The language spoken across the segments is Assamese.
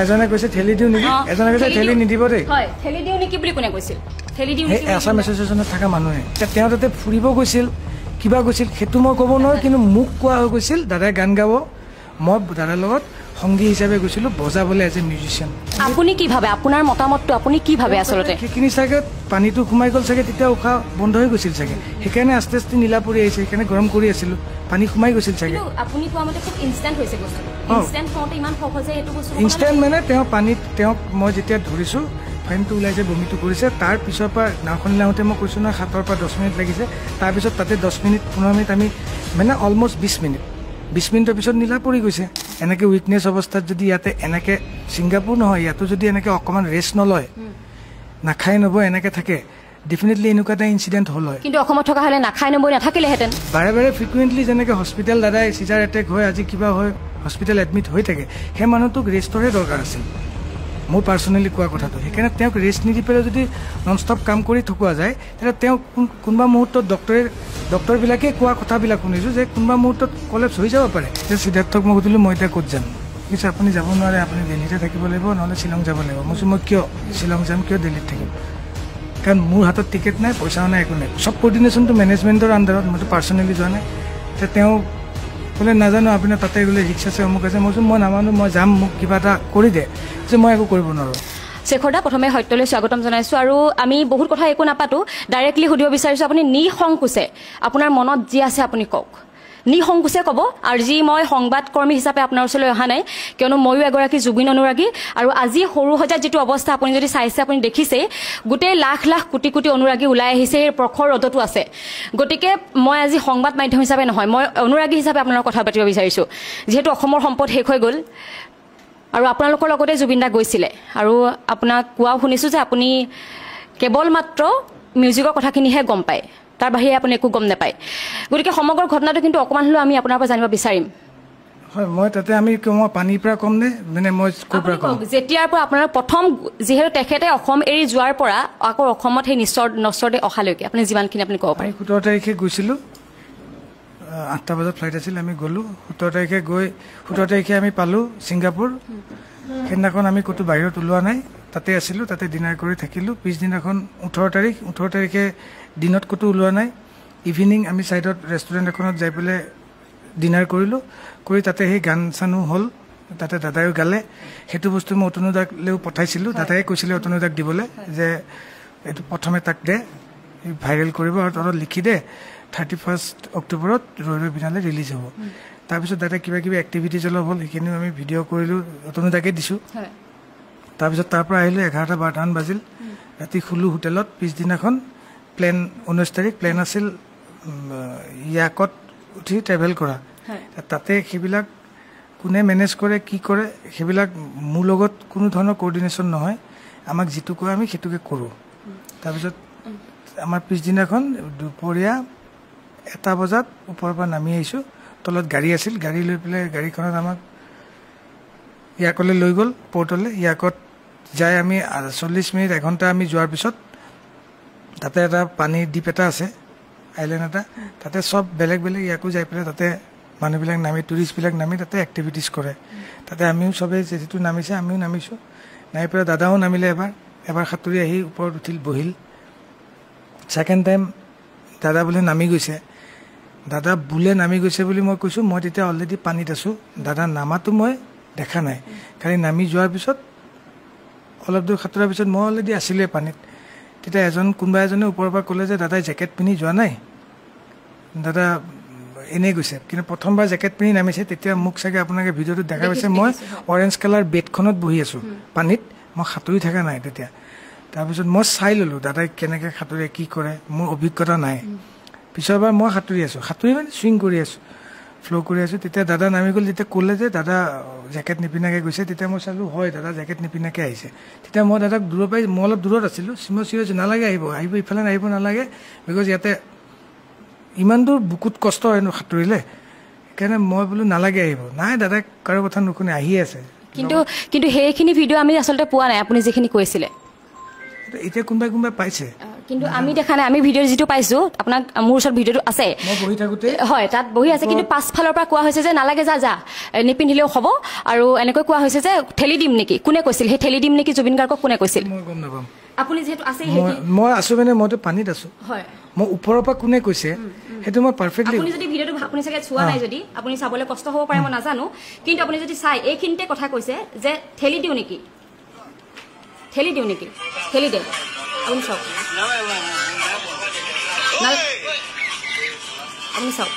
এজনে কৈছে ঠেলি দিও নেকি এজনে কৈছে ঠেলি নিদিব দেই হয় ঠেলি দিও নেকি বুলি কোনে কৈছিল ঠেলি দিও নেকি আছাম এছ'চিয়েশ্যনত থকা মানুহে তেওঁ তাতে ফুৰিব গৈছিল কিবা গৈছিল সেইটো মই ক'ব নোৱাৰো কিন্তু মোক কোৱা হৈ গৈছিল দাদাই গান গাব মই দাদাৰ লগত সংগী হিচাপে গৈছিলোঁ বজাবলৈ এজ এ মিউজিচিয়ান আপুনি কি ভাবে আপোনাৰ মতামতটো আপুনি কি ভাবে আচলতে সেইখিনি চাগে পানীটো সোমাই গ'ল চাগে তেতিয়া উশাহ বন্ধ হৈ গৈছিল চাগে সেইকাৰণে আস্তে আস্তে নীলা পৰি আহিছে সেইকাৰণে গৰম কৰি আছিলোঁ পানী সোমাই গৈছিল চাগে আপুনি কোৱা মতে খুব ইনষ্টেণ্ট হৈছে বস্তুটো ইনষ্টেণ্ট হওঁতে ইমান সহজে এইটো বস্তু ইনষ্টেণ্ট মানে তেওঁ পানীত তেওঁক মই যেতিয়া ধৰিছোঁ ফাইনটো ওলাইছে বমিটো কৰিছে তাৰ পিছৰ পৰা নাওখন লাওঁতে মই কৈছোঁ নহয় 7 পৰা 10 মিনিট লাগিছে তাৰপিছত তাতে 10 মিনিট 15 মিনিট আমি মানে অলমষ্ট 20 মিনিটৰ পিছত নীলা পৰি গৈছে এনেকৈ উইকনেছ অৱস্থাত যদি ইয়াতে এনেকৈ ছিংগাপুৰ নহয় ইয়াতো যদি এনেকৈ অকণমান ৰেষ্ট নলয় নাখাই নবৈ এনেকৈ থাকে ডেফিনেটলি এনেকুৱা এটা ইনচিডেণ্ট হ'ল হয় কিন্তু অসমত থকা হ'লে নাখাই নবৈ নাথাকিলেহেঁতেন বাৰে বাৰে ফ্ৰিকুৱেণ্টলি যেনেকৈ হস্পিটেল দাদাই চিজাৰ এটেক হয় আজি কিবা হয় হস্পিটেল এডমিট হৈ থাকে সেই মানুহটোক ৰেষ্টৰে দৰকাৰ আছিল মোৰ পাৰ্চনেলি কোৱা কথাটো সেইকাৰণে তেওঁক ৰেষ্ট নিদি পেলাই যদি নন ষ্টপ কাম কৰি থকা যায় তেতিয়া তেওঁ কোনোবা মুহূৰ্তত ডক্টৰবিলাকে কোৱা কথাবিলাক শুনিছোঁ যে কোনোবা মুহূৰ্তত কলেপছ হৈ যাব পাৰে যে সিদ্ধাৰ্থক মই সুধিলোঁ মই এতিয়া ক'ত যাম কিছু আপুনি যাব নোৱাৰে আপুনি দিল্লীতে থাকিব লাগিব নহ'লে শ্বিলং যাব লাগিব মই কৈছোঁ মই কিয় শ্বিলং যাম কিয় দিল্লীত থাকিম কাৰণ মোৰ হাতত টিকেট নাই পইচাও নাই একো নাই চব কৰ্ডিনেশ্যনটো মেনেজমেণ্টৰ আণ্ডাৰত মইতো পাৰ্চনেলি যোৱা নাই এতিয়া তেওঁ বোলে নাজানো আপোনাৰ তাতে বোলে ৰিক্স আছে অমুক আছে মই কৈছোঁ মই নামানো মই যাম মোক কিবা এটা কৰি দে যে মই একো কৰিব নোৱাৰোঁ শেখৰ দা প্ৰথমে সত্যলৈ স্বাগতম জনাইছোঁ আৰু আমি বহুত কথা একো নাপাতো ডাইৰেক্টলি সুধিব বিচাৰিছোঁ আপুনি নিসংকোচে আপোনাৰ মনত যি আছে আপুনি কওক নিসংকোচে ক'ব আৰু যি মই সংবাদকৰ্মী হিচাপে আপোনাৰ ওচৰলৈ অহা নাই কিয়নো ময়ো এগৰাকী জুবিন অনুৰাগী আৰু আজি সৰু সজাত যিটো অৱস্থা আপুনি যদি চাইছে আপুনি দেখিছে গোটেই লাখ লাখ কোটি কোটি অনুৰাগী ওলাই আহিছে এই প্ৰখৰ ৰ'দতো আছে গতিকে মই আজি সংবাদ মাধ্যম হিচাপে নহয় মই অনুৰাগী হিচাপে আপোনাৰ কথা পাতিব বিচাৰিছোঁ যিহেতু অসমৰ সম্পদ শেষ হৈ গ'ল আৰু আপোনালোকৰ লগতে জুবিন দা গৈছিলে আৰু আপোনাক কোৱাও শুনিছোঁ যে আপুনি কেৱল মাত্ৰ মিউজিকৰ কথাখিনিহে গম পায় তাৰ বাহিৰে আপুনি একো গম নাপায় গতিকে সমগ্ৰ ঘটনাটো কিন্তু অকণমান হ'লেও আমি আপোনাৰ পৰা জানিব বিচাৰিম হয় মই তাতে আমি মই পানীৰ পৰা কম নে মানে মই ক'ৰ পৰা কম যেতিয়াৰ পৰা আপোনাৰ প্ৰথম যিহেতু তেখেতে অসম এৰি যোৱাৰ পৰা আকৌ অসমত সেই নশ্বৰতে অহালৈকে আপুনি যিমানখিনি আপুনি ক'ব পাৰে 17 তাৰিখে গৈছিলোঁ 8টা বজাত ফ্লাইট আছিল আমি গ'লোঁ 17 তাৰিখে গৈ 17 তাৰিখে আমি পালোঁ ছিংগাপুৰ সেইদিনাখন আমি ক'তো বাহিৰত ওলোৱা নাই তাতে আছিলোঁ তাতে ডিনাৰ কৰি থাকিলোঁ পিছদিনাখন 18 তাৰিখে দিনত ক'তো ওলোৱা নাই ইভিনিং আমি ছাইডত ৰেষ্টুৰেণ্ট এখনত যাই পেলাই ডিনাৰ কৰিলোঁ কৰি তাতে সেই গান চানো হ'ল তাতে দাদায়ো গালে সেইটো বস্তু মই অতনুদাকলৈও পঠাইছিলোঁ দাদাই কৈছিলে অতনুদাক দিবলৈ যে এইটো প্ৰথমে তাক দে ভাইৰেল কৰিব আৰু তলত লিখি দে 31 অক্টোবৰত ৰৈ ৰৈ বিনালে ৰিলিজ হ'ব তাৰপিছত দাদাই কিবা কিবি এক্টিভিটিজ অলপ হ'ল সেইখিনিও আমি ভিডিঅ' কৰিলোঁ অতনুদাকে দিছোঁ তাৰপিছত তাৰ পৰা আহিলোঁ 11-12মান বাজিল ৰাতি শুলোঁ হোটেলত পিছদিনাখন প্লেন 19 তাৰিখ প্লেন আছিল ইয়াকত উঠি ট্ৰেভেল কৰা তাতে সেইবিলাক কোনে মেনেজ কৰে কি কৰে সেইবিলাক মোৰ লগত কোনো ধৰণৰ কোঅৰ্ডিনেশ্যন নহয় আমাক যিটো কয় আমি সেইটোকে কৰোঁ তাৰপিছত আমাৰ পিছদিনাখন দুপৰীয়া 1টা বজাত ওপৰৰ পৰা নামি আহিছোঁ তলত গাড়ী আছিল গাড়ী লৈ পেলাই গাড়ীখনত আমাক ইয়াকলৈ লৈ গ'ল পৰ্টলৈ ইয়াকত যাই আমি 40 মিনিট এঘণ্টা আমি যোৱাৰ পিছত তাতে এটা পানীৰ দ্বীপ এটা আছে আইলেণ্ড এটা তাতে চব বেলেগ বেলেগ ইয়াকো যাই পেলাই তাতে মানুহবিলাক নামি টুৰিষ্টবিলাক নামি তাতে এক্টিভিটিজ কৰে তাতে আমিও চবেই যিটো নামিছে আমিও নামিছোঁ নামি পেলাই দাদাও নামিলে এবাৰ সাঁতুৰি আহি ওপৰত উঠিল বহিল ছেকেণ্ড টাইম দাদা বোলে নামি গৈছে দাদা বোলে নামি গৈছে বুলি মই কৈছোঁ মই তেতিয়া অলৰেডি পানীত আছোঁ দাদা নামাটো মই দেখা নাই খালি নামি যোৱাৰ পিছত অলপ দূৰ সাঁতোৰাৰ পিছত মই অলৰেডি আছিলোঁৱে পানীত তেতিয়া কোনোবা এজনে ওপৰৰ পৰা ক'লে যে দাদাই জেকেট পিন্ধি যোৱা নাই দাদা এনেই গৈছে কিন্তু প্ৰথমবাৰ জেকেট পিন্ধি নামিছে তেতিয়া মোক চাগে আপোনালোকে ভিডিঅ'টোত দেখা পাইছে মই অৰেঞ্জ কালাৰ বেডখনত বহি আছোঁ পানীত মই সাঁতুৰি থকা নাই তেতিয়া তাৰপিছত মই চাই ল'লোঁ দাদাই কেনেকৈ সাঁতুৰে কি কৰে মোৰ অভিজ্ঞতা নাই পিছৰবাৰ মই সাঁতুৰি মানে চুইং কৰি আছোঁ ফ্ল' কৰি আছোঁ তেতিয়া দাদা নামি গ'ল যেতিয়া ক'লে যে দাদা জেকেট নিপিন্ধাকৈ গৈছে তেতিয়া মই চালোঁ হয় দাদা জেকেট নিপিন্ধাকৈ আহিছে তেতিয়া মই দাদাক দূৰৰ পৰাই মই অলপ দূৰত আছিলোঁ মই চিৰিয়াছ নালাগে আহিব ইফালে আহিব নালাগে বিকজ ইয়াতে ইমান দূৰ বুকুত কষ্ট হয় ন সাঁতুৰিলে সেইকাৰণে মই বোলো নালাগে আহিব নাই দাদাক কাৰো কথা নুশুনে আহি আছে কিন্তু সেইখিনি ভিডিঅ' আমি আচলতে পোৱা নাই আপুনি যিখিনি কৈছিলে এতিয়া কোনোবাই পাইছে কিন্তু আমি দেখা নাই আমি ভিডিঅ' যিটো পাইছোঁ আপোনাক মোৰ ওচৰত ভিডিঅ'টো আছে মই বহি থাকোঁতে হয় তাত বহি আছে কিন্তু পাছফালৰ পৰা কোৱা হৈছে যে নালাগে যা নিপিন্ধিলেও হ'ব আৰু এনেকৈ কোৱা হৈছে যে ঠেলি দিম নেকি কোনে কৈছিল সেই ঠেলি দিম নেকি জুবিন গাৰ্গক কোনে কৈছিল মই গম নাপাম আপুনি যিহেতু আছে মই আছোঁ মানে মইতো পানীত আছোঁ হয় মই ওপৰৰ পৰা কোনে কৈছে সেইটো মই পাৰফেক্টলি আপুনি যদি ভিডিঅ'টো আপুনি চাগে চোৱা নাই যদি আপুনি চাবলৈ কষ্ট হ'ব পাৰে মই নাজানো কিন্তু আপুনি যদি চাই এইখিনিতে কথা কৈছে যে ঠেলি দিওঁ নেকি ঠেলি দে আপুনি চাওক আপুনি চাওক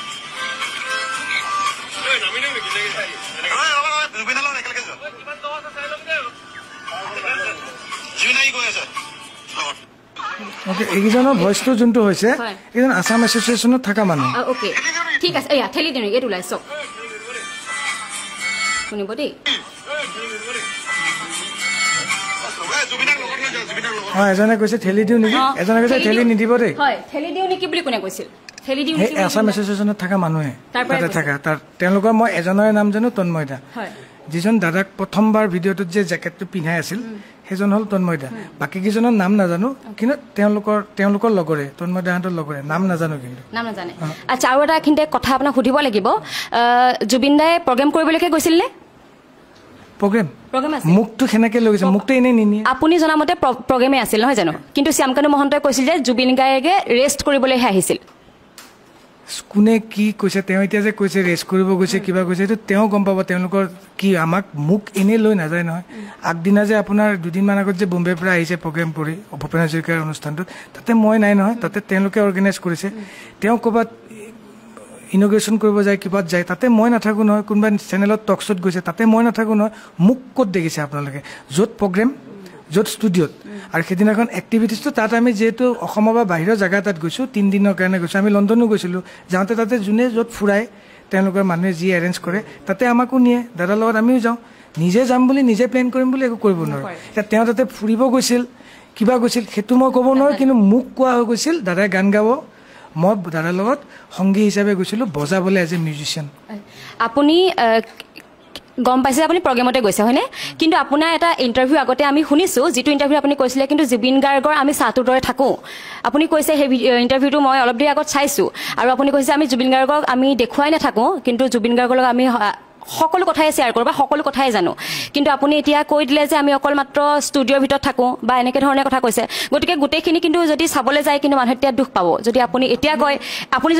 এইকেইজনৰ ভইচটো যোনটো হৈছে এইজন আছাম এছ'চিয়েশ্যনত থকা মানুহ অ'কে ঠিক আছে এয়া ঠেলি দিওঁ এইটো ওলাই চাওক শুনিব দেই এজনে কৈছে ঠেলি দিওঁ নেকি এজনে কৈছে ঠেলি নিদিব দেই হয় ঠেলি দিওঁ নেকি বুলি কোনে কৈছিল ঠেলি দিওঁ নেকি আছাম এছ'চিয়েশ্যনত থকা মানুহে তাতে থকা তেওঁলোকৰ মই এজনৰে নাম জানো তন্ময় দা যিজন দাদাক প্ৰথমবাৰ ভিডিঅ'টোত যে জেকেটটো পিন্ধাই আছিল সেইজন হ'ল তন্ময় দা বাকী কেইজনৰ নাম নাজানো কিন্তু তেওঁলোকৰ লগৰে তন্ময় দাহঁতৰ লগৰে নাম নাজানো কিন্তু নাম নাজানে আচ্ছা আৰু এটা এইখিনিতে কথা আপোনাক সুধিব লাগিব জুবিন দাই প্ৰগ্ৰেম কৰিবলৈকে গৈছিল নে প্ৰগ্ৰেম মুখটো সেনেকে লৈ গৈছে মুখটো এনেই নিনিয়ে আপুনি জনামতে প্ৰগ্ৰেমে আছিল নহয় জানো কিন্তু শ্যামকানু মহন্তই কৈছিল যে জুবিন গাৰ্গে ৰেষ্ট কৰিবলৈহে আহিছিল কোনে কি কৈছে তেওঁ এতিয়া যে কৈছে ৰেষ্ট কৰিব গৈছে কিবা কৈছে এইটো তেওঁ গম পাব তেওঁলোকৰ কি আমাক মুখ এনেই লৈ নাযায় নহয় আগদিনা যে আপোনাৰ দুদিনমান আগত যে বম্বেৰ পৰা আহিছে প্ৰগ্ৰেম কৰি ভূপেন হাজৰিকাৰ অনুষ্ঠানটোত তাতে মই নাই নহয় তাতে তেওঁলোকে অৰ্গেনাইজ কৰিছে তেওঁ ক'ৰবাত ইনগ্ৰেশ্যন কৰিব যায় কিবাত যায় তাতে মই নাথাকোঁ নহয় কোনোবা চেনেলত টক শ্ব'ত গৈছে তাতে মই নাথাকোঁ নহয় মোক ক'ত দেখিছে আপোনালোকে য'ত প্ৰগ্ৰেম য'ত ষ্টুডিঅ'ত আৰু সেইদিনাখন এক্টিভিটিছটো তাত আমি যিহেতু অসমৰ বা বাহিৰৰ জেগা তাত গৈছোঁ 3 দিনৰ কাৰণে গৈছোঁ আমি লণ্ডনো গৈছিলোঁ যাওঁতে তাতে যোনে য'ত ফুৰাই তেওঁলোকৰ মানুহে যি এৰেঞ্জ কৰে তাতে আমাকো নিয়ে দাদাৰ লগত আমিও যাওঁ নিজে যাম বুলি নিজে প্লেন কৰিম বুলি একো কৰিব নোৱাৰোঁ এতিয়া তেওঁ তাতে ফুৰিব গৈছিল কিবা গৈছিল সেইটো মই ক'ব নোৱাৰোঁ কিন্তু মোক কোৱা হৈ গৈছিল দাদাই গান গাব মই দাদাৰ লগত সংগী হিচাপে গৈছিলোঁ বজাবলৈ এজ এ মিউজিচিয়ান আপুনি গম পাইছে আপুনি প্ৰগ্ৰেমতে গৈছে হয়নে কিন্তু আপোনাৰ এটা ইণ্টাৰভিউ আগতে আমি শুনিছোঁ যিটো ইণ্টাৰভিউ আপুনি কৈছিলে কিন্তু জুবিন গাৰ্গৰ আমি চাহটোৰ দৰে থাকোঁ আপুনি কৈছে সেই ইণ্টাৰভিউটো মই অলপ দেৰি আগত চাইছোঁ আৰু আপুনি কৈছে আমি জুবিন গাৰ্গক আমি দেখুৱাই নাথাকোঁ কিন্তু জুবিন গাৰ্গৰ লগত আমি সকলো কথাই শ্বেয়াৰ কৰোঁ বা সকলো কথাই জানো কিন্তু আপুনি এতিয়া কৈ দিলে যে আমি অকল মাত্ৰ ষ্টুডিঅ'ৰ ভিতৰত থাকোঁ বা এনেকৈ ধৰণে কথা কৈছে গতিকে গোটেইখিনি কিন্তু যদি চাবলৈ যায় কিন্তু মানুহে তেতিয়া দুখ পাব যদি আপুনি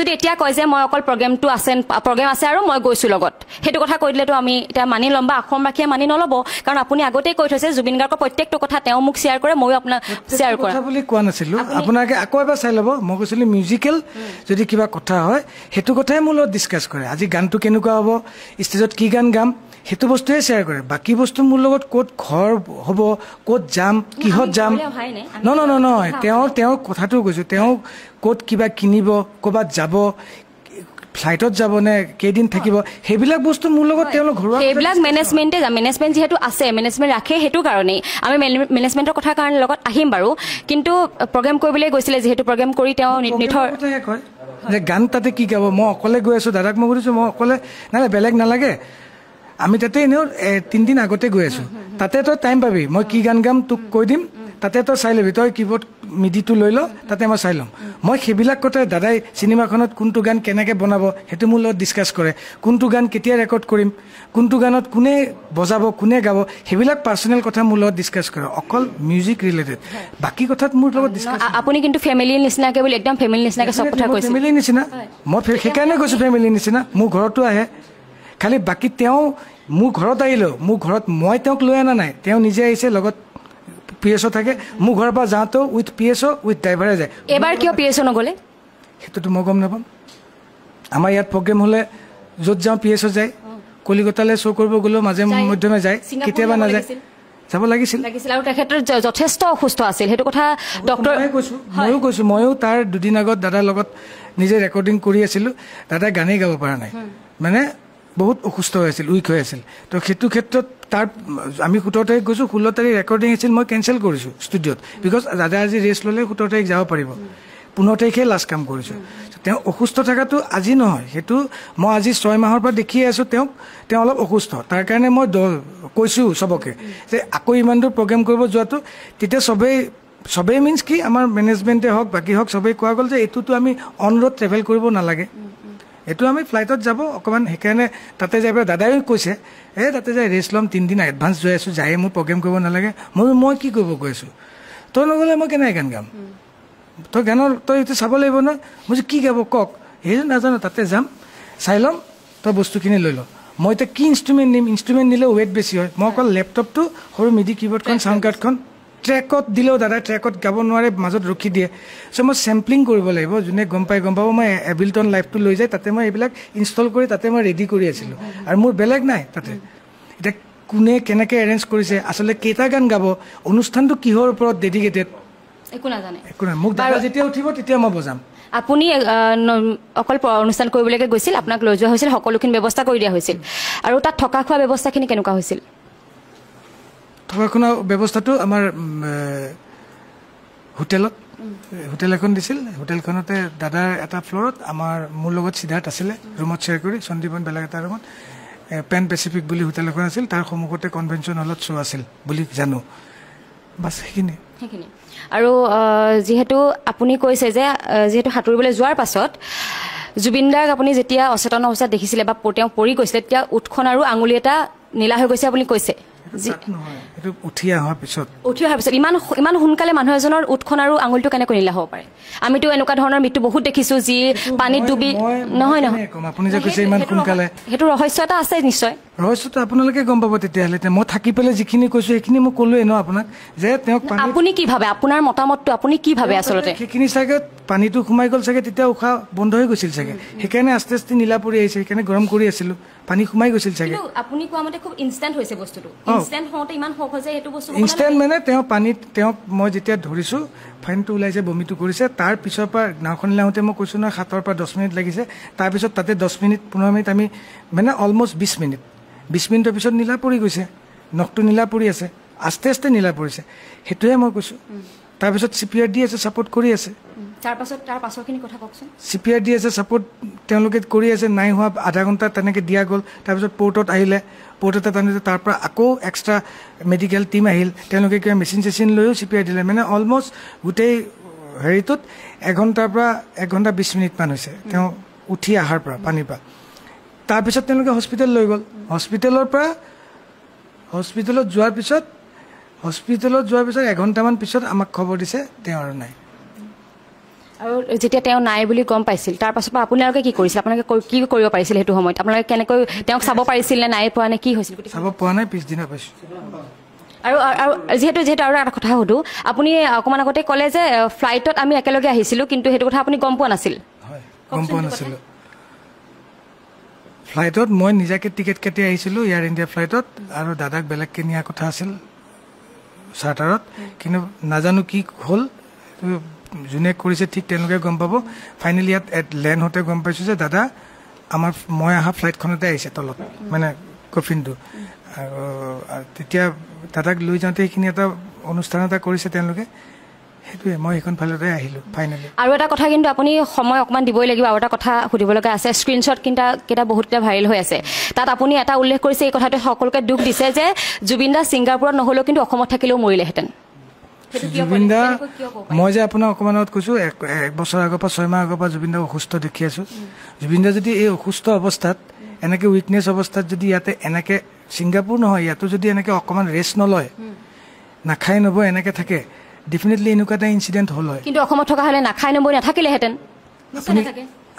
যদি এতিয়া কয় যে মই অকল প্ৰগ্ৰেম আছে আৰু মই গৈছোঁ লগত সেইটো কথা কৈ দিলেতো আমি এতিয়া মানি ল'ম বা অসমবাসীয়ে মানি নল'ব কাৰণ আপুনি আগতেই কৈ থৈছে জুবিন গাৰ্গৰ প্ৰত্যেকটো কথা তেওঁ মোক শ্বেয়াৰ কৰে ময়ো আপোনাক শ্বেয়াৰ কৰা বুলি কোৱা নাছিলোঁ আপোনালোকে আকৌ এবাৰ চাই ল'ব মই কৈছিলোঁ মিউজিকেল যদি কিবা কথা হয় সেইটো কথাই মোৰ লগত ডিছকাছ কৰে আজি গানটো কেনেকুৱা হ'ব ষ্টেজত কি গান গাম সেইটো বস্তুৱে শ্বেয়াৰ কৰে বাকী বস্তু মোৰ লগত ক'ত ঘৰ হ'ব ক'ত যাম কিহত যাম নহয় তেওঁৰ কথাটো কৈছোঁ তেওঁ ক'ত কিবা কিনিব ক'ৰবাত যাব ফ্লাইটত যাব নে কেইদিন থাকিব সেইবিলাক বস্তু মোৰ লগত তেওঁলোক ঘৰুৱা সেইবিলাক মেনেজমেণ্ট যিহেতু আছে মেনেজমেণ্ট ৰাখে সেইটো কাৰণেই আমি মেনেজমেণ্টৰ কথা কাৰণে লগত আহিম বাৰু কিন্তু প্ৰগ্ৰেম কৰিবলৈ গৈছিলে যিহেতু প্ৰগ্ৰেম কৰি তেওঁ নিথৰ কয় যে গান তাতে কি গাব মই অকলে গৈ আছোঁ দাদাক মই সুধিছোঁ মই অকলে নালাগে বেলেগ নালাগে আমি তাতে এনেও 3 দিন আগতে গৈ আছোঁ তাতে তই টাইম পাবি মই কি গান গাম তোক কৈ দিম তাতে তই চাই ল'বি তই কিবৰ্ড মিডিটো লৈ ল তাতে মই চাই ল'ম মই সেইবিলাক কথাই দাদাই চিনেমাখনত কোনটো গান কেনেকৈ বনাব সেইটো মোৰ লগত ডিছকাছ কৰে কোনটো গান কেতিয়া ৰেকৰ্ড কৰিম কোনটো গানত কোনে বজাব কোনে গাব সেইবিলাক পাৰ্চনেল কথা মোৰ লগত ডিছকাছ কৰে অকল মিউজিক ৰিলেটেড বাকী কথাত মোৰ লগত ডিছকাছ আপুনি কিন্তু ফেমিলিৰ নিচিনাকৈ বুলি একদম ফেমিলিৰ নিচিনাকৈ চব কথা কৈছে ফেমিলিৰ নিচিনা মই সেইকাৰণে কৈছোঁ ফেমিলিৰ নিচিনা মোৰ ঘৰতো আহে খালি বাকী তেওঁ মোৰ ঘৰত আহিলেও মোৰ ঘৰত মই তেওঁক লৈ অনা নাই তেওঁ নিজে আহিছে লগত PSO থাকে মোৰ ঘৰৰ পৰা যাওঁতেও উইথ PSO উইথ ড্ৰাইভাৰে যায় এবাৰ কিয় PSO নগ'লে সেইটোতো মই গম নাপাম আমাৰ ইয়াত প্ৰগ্ৰেম হ'লে য'ত যাওঁ PSO যায় কলিকতালৈ শ্ব' কৰিব গ'লেও মাজে মধ্যমে যায় কেতিয়াবা নাযায় যাব লাগিছিল আৰু তেখেতৰ যথেষ্ট অসুস্থ আছিল সেইটো কথা ডক্টৰ কৈছোঁ ময়ো তাৰ দুদিন আগত দাদাৰ লগত নিজে ৰেকৰ্ডিং কৰি আছিলোঁ দাদাই গানেই গাব পৰা নাই মানে বহুত অসুস্থ হৈ আছিল উইক হৈ আছিল তো সেইটো ক্ষেত্ৰত তাৰ আমি 17 তাৰিখ গৈছোঁ 16 তাৰিখ ৰেকৰ্ডিং আছিল মই কেঞ্চেল কৰিছোঁ ষ্টুডিঅ'ত বিকজ দাদা আজি ৰেষ্ট ল'লে 17 তাৰিখ যাব পাৰিব 15 তাৰিখে লাষ্ট কাম কৰিছোঁ তেওঁ অসুস্থ থকাটো আজি নহয় সেইটো মই আজি 6 মাহৰ পৰা দেখিয়ে আছোঁ তেওঁ অলপ অসুস্থ তাৰ কাৰণে মই কৈছোঁ চবকে যে আকৌ ইমান দূৰ প্ৰগ্ৰেম কৰিব যোৱাটো তেতিয়া চবেই সবেই মিনছ কি আমাৰ মেনেজমেণ্টে হওক বাকী হওক সবেই কোৱা গ'ল যে এইটোতো আমি অন ৰোড ট্ৰেভেল কৰিব নালাগে, এইটো আমি ফ্লাইটত যাব অকণমান। সেইকাৰণে তাতে যাই পেলাই দাদাই কৈছে তাতে যাই ৰেষ্ট ল'ম, 3 দিন এডভান্স গৈ আছোঁ, যায়ে মোৰ প্ৰগ্ৰেম কৰিব নালাগে। মই কি কৰিব গৈ আছোঁ, তই নগ'লে মই কেনেকৈ গান গাম, তই গানৰ তই এইটো চাব লাগিব ন। মই কি গাব কওক, সেইটো নাজানো, তাতে যাম চাই ল'ম, তই বস্তুখিনি লৈ ল। মই এতিয়া কি ইনষ্ট্ৰুমেণ্ট নিম, ইনষ্ট্ৰুমেণ্ট নিলে ৱেইট বেছি হয়। মই অকল লেপটপটো সৰু মিডি কিবৰ্ডখন চাউণ্ড কাৰ্ডখন ট্ৰেকত দিলেও দাদাই ট্ৰেকত গাব নোৱাৰে, মাজত ৰখি দিয়ে। চ' মই চেম্পলিং কৰিব লাগিব, যোনে গম পাব। মই এবিলটন লাইভটো লৈ যায়, তাতে মই এইবিলাক ইনষ্টল কৰি তাতে মই ৰেডি কৰি আছিলোঁ, আৰু মোৰ বেলেগ নাই তাতে। এতিয়া কোনে কেনেকৈ এৰেঞ্জ কৰিছে, আচলতে কেইটা গান গাব, অনুষ্ঠানটো কিহৰ ওপৰত ডেডিকেটেড, একো নাজানে। একো নাই। মোক দাদা যেতিয়া উঠিব তেতিয়া মই বজাম। আপুনি অকল অনুষ্ঠান কৰিবলৈকে গৈছিল, আপোনাক লৈ যোৱা হৈছিল, সকলোখিনি ব্যৱস্থা কৰি দিয়া হৈছিল, আৰু তাত থকা খোৱা ব্যৱস্থাখিনি কেনেকুৱা হৈছিল? থকা খোৱা ব্যৱস্থাটো আমাৰ হোটেল এখন দিছিল। হোটেলখনতে দাদাৰ এটা ফ্ল'ৰত মোৰ লগত সিদ্ধাৰ্থ আছিলে, ৰুমত শ্বেয়াৰ কৰি, সন্দীপন বেলেগ এটা ৰুমত। পেন পেচিফিক বুলি হোটেল এখন আছিল, তাৰ সন্মুখতে কনভেনশ্যন হলত শ্ব' আছিল বুলি জানো। বাছ সেইখিনি। আৰু যিহেতু আপুনি কৈছে যে যিহেতু সাঁতুৰিবলৈ যোৱাৰ পাছত জুবিন দাক আপুনি যেতিয়া অচেতন অৱস্থাত দেখিছিলে বা তেওঁ পৰি গৈছিলে, তেতিয়া ওঠখন আৰু আঙুলি এটা নীলা হৈ গৈছে আপুনি কৈছে। উঠি অহাৰ পিছত ইমান সোনকালে মানুহ এজনৰ ওঠখন আৰু আঙুলিটো কেনেকৈ নীলা হ'ব পাৰে? আমিতো এনেকুৱা ধৰণৰ মৃত্যু বহুত দেখিছো, যি পানীত ডুবি। নহয় আপুনি যে কৈছে ইমান সোনকালে, সেইটো ৰহস্য এটা আছে নিশ্চয়। ৰহস্যটো আপোনালোকে গম পাব তেতিয়াহ'লে। মই থাকি পেলাই যিখিনি কৈছো সেইখিনি মই ক'লোৱে ন আপোনাক, যে তেওঁক আপুনি কি ভাবে, আপোনাৰ মতামতটো আপুনি কি ভাবে? আচলতে সেইখিনি চাগে পানীটো সোমাই গ'ল চাগে, তেতিয়া উশাহ বন্ধ হৈ গৈছিল চাগে, সেইকাৰণে আস্তে আস্তে নীলা পৰি আহিছে, সেইকাৰণে গৰম কৰি আছিলো, পানী সোমাই গৈছিল চাগে। আপুনি কোৱা মতে খুব ইনষ্টেণ্ট হৈছে বস্তুটো, ইনষ্টেণ্ট হওঁতে ইমান সহজে সেইটো বস্তু ইনষ্টেণ্ট মানে তেওঁক মই যেতিয়া ধৰিছো, ফাইনটো ওলাইছে, বমিটো কৰিছে, তাৰ পিছৰ পৰা নাওখন লাওঁতে মই কৈছোঁ নহয় 7 পৰা 10 মিনিট লাগিছে। তাৰপিছত তাতে 10 মিনিট 15 মিনিট আমি মানে অলমষ্ট 20 মিনিটৰ পিছত নীলা পৰি গৈছে, নখটো নীলা পৰি আছে, আস্তে আস্তে নীলা পৰিছে, সেইটোহে মই কৈছোঁ। তাৰপিছত CPR দি আছে, ছাপৰ্ট কৰি আছে। তাৰ পাছৰখিনি কথা কওকচোন। CPR দি আছে, ছাপৰ্ট তেওঁলোকে কৰি আছে, নাই হোৱা আধা ঘণ্টা তেনেকৈ দিয়া গ'ল। তাৰপিছত পৰ্টত আহিলে, পৰ্টতে টানিছে, তাৰ পৰা আকৌ এক্সট্ৰা মেডিকেল টীম আহিল, তেওঁলোকে কিবা মেচিন চেচিন লৈও CPR দিলে। মানে অলমষ্ট গোটেই হেৰিটোত 1 ঘণ্টাৰ পৰা 1 ঘণ্টা 20 মিনিটমান হৈছে তেওঁ উঠি অহাৰ পৰা, পানীৰ পৰা। তাৰপিছত তেওঁলোকে হস্পিটেল লৈ গ'ল। হস্পিটেলত যোৱাৰ পিছত 1 ঘণ্টামান পিছত আমাক খবৰ দিছে তেওঁ আৰু নাই। আৰু যেতিয়া তেওঁ নাই বুলি গম পাইছিল, তাৰ পাছৰ পৰা আপোনালোকে কি কৰিছিল? আপোনালোকে কি কৰিব পাৰিছিল সেইটো সময়ত? আপোনালোকে কেনেকৈ তেওঁক চাব পাৰিছিল নে নাই পোৱা নে কি হৈছিল? চাব পোৱা নাই, পিছদিনা পাইছোঁ। আৰু যিহেতু আৰু এটা কথা সুধো, আপুনি অকণমান আগতে ক'লে যে ফ্লাইটত আমি একেলগে আহিছিলোঁ, কিন্তু সেইটো কথা আপুনি গম পোৱা নাছিল? হয়, গম পোৱা নাছিলোঁ। ফ্লাইটত মই নিজাকৈ টিকেট কাটি আহিছিলোঁ, এয়াৰ ইণ্ডিয়া ফ্লাইটত, আৰু দাদাক বেলেগকৈ নিয়াৰ কথা আছিল চাৰ্টাৰত, কিন্তু নাজানো কি হ'ল, যোনে কৰিছে ঠিক তেওঁলোকে গম পাব। ফাইনেলি ইয়াত লেণ্ড হওঁতে গম পাইছোঁ যে দাদা মই অহা ফ্লাইটখনতে আহিছে তলত, মানে কফিনটো। আৰু তেতিয়া দাদাক লৈ যাওঁতে সেইখিনি এটা অনুষ্ঠান এটা কৰিছে তেওঁলোকে, সেইটোৱে। মই সেইখন ফ্লাইটতে আহিলোঁ ফাইনেলি। আৰু এটা কথা কিন্তু আপুনি সময় অকণমান দিবই লাগিব, আৰু এটা কথা সুধিব লগা আছে। স্ক্ৰীনশ্বট কেইটা বহুতকেইটা ভাইৰেল হৈ আছে, তাত আপুনি এটা উল্লেখ কৰিছে, এই কথাটো সকলোকে দুখ দিছে যে জুবিন দা ছিংগাপুৰত নহ'লেও কিন্তু অসমত থাকিলেও মৰিলেহেঁতেন। জুবিন দা, মই যে আপোনাক অকণমান আগত কৈছোঁ, 1 বছৰ আগৰ পৰা 6 মাহ আগৰ পৰা জুবিন দাক অসুস্থ দেখি আছোঁ। জুবিন দা যদি এই অসুস্থ অৱস্থাত, এনেকৈ উইকনেছ অৱস্থাত যদি ইয়াতে এনেকৈ, ছিংগাপুৰ নহয় ইয়াতো যদি এনেকৈ অকণমান ৰেষ্ট নলয়, নাখাই নবৈ এনেকৈ থাকে, ডেফিনেটলি এনেকুৱা এটা ইনচিডেণ্ট হ'ল হয়। কিন্তু অসমত থকা হ'লে নাখাই নবৈ নাথাকিলেহেঁতেন।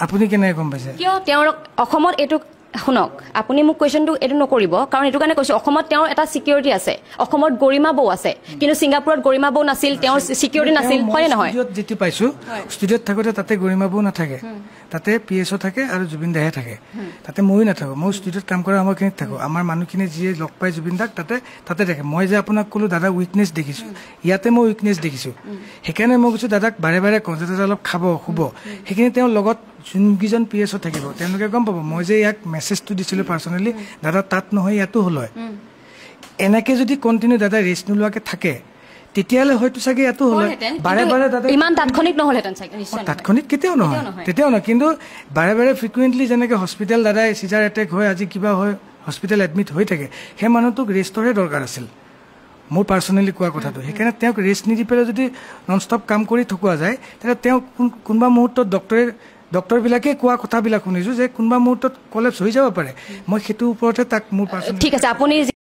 আপুনি কেনেকৈ গম পাইছে? কিয় তেওঁৰ অসমত এইটো, শুনক আপুনি মোক কুৱেশ্যনটো এইটো নকৰিব, কাৰণ এইটো কাৰণে কৈছোঁ, অসমত তেওঁৰ এটা ছিকিউৰিটি আছে, অসমত গৰিমা বৌ আছে, কিন্তু ছিংগাপুৰত গৰিমা বৌ নাছিল, তেওঁৰ ছিকিউৰিটি নাছিল, হয়নে নহয়? যিটো পাইছোঁ, ষ্টুডিঅ'ত থাকোঁতে তাতে গৰিমা বৌ নাথাকে, তাতে PSO থাকে আৰু জুবিন দাহে থাকে। তাতে ময়ো নাথাকোঁ, মই ষ্টুডিঅ'ত কাম কৰা সময়খিনিত থাকোঁ। আমাৰ মানুহখিনি যিয়ে লগ পাই জুবিন দাক তাতে থাকে। মই যে আপোনাক ক'লোঁ দাদা উইকনেছ দেখিছোঁ, ইয়াতে মই উইকনেছ দেখিছোঁ, সেইকাৰণে মই কৈছোঁ দাদাক বাৰে বাৰে কওঁ যে দাদা অলপ খাব শুব। সেইখিনি তেওঁৰ লগত যোনকেইজন PSO থাকিব তেওঁলোকে গম পাব। মই যে ইয়াক মেছেজটো দিছিলোঁ পাৰ্চনেলি, দাদা তাত নহয় ইয়াতো হ'ল হয়। এনেকৈ যদি কণ্টিনিউ দাদা ৰেষ্ট নোলোৱাকৈ থাকে, তেতিয়াহ'লে হয়তো চাগে ইয়াতো হ'ল হয়। বাৰে বাৰে দাদা ইমান তাৎক্ষণিক নহ'লহেঁতেন চাগে, তাৎক্ষণিক কেতিয়াও নহয়, কিন্তু বাৰে বাৰে ফ্ৰিকুৱেণ্টলি যেনেকৈ হস্পিটেল দাদাই চিজাৰ এটেক হয়, আজি কিবা হয়, হস্পিটেল এডমিট হৈ থাকে, সেই মানুহটোক ৰেষ্টৰহে দৰকাৰ আছিল। মোৰ পাৰ্চনেলি কোৱা কথাটো সেইকাৰণে তেওঁক ৰেষ্ট নিদি পেলাই যদি নন ষ্টপ কাম কৰি থকা যায় তেতিয়া তেওঁ কোনোবা মুহূৰ্তত ডক্টৰবিলাকে কোৱা কথাবিলাক শুনিছোঁ যে কোনোবা মুহূৰ্তত কলেপছ হৈ যাব পাৰে মই সেইটোৰ ওপৰতে তাক মোৰ ঠিক আছে আপুনি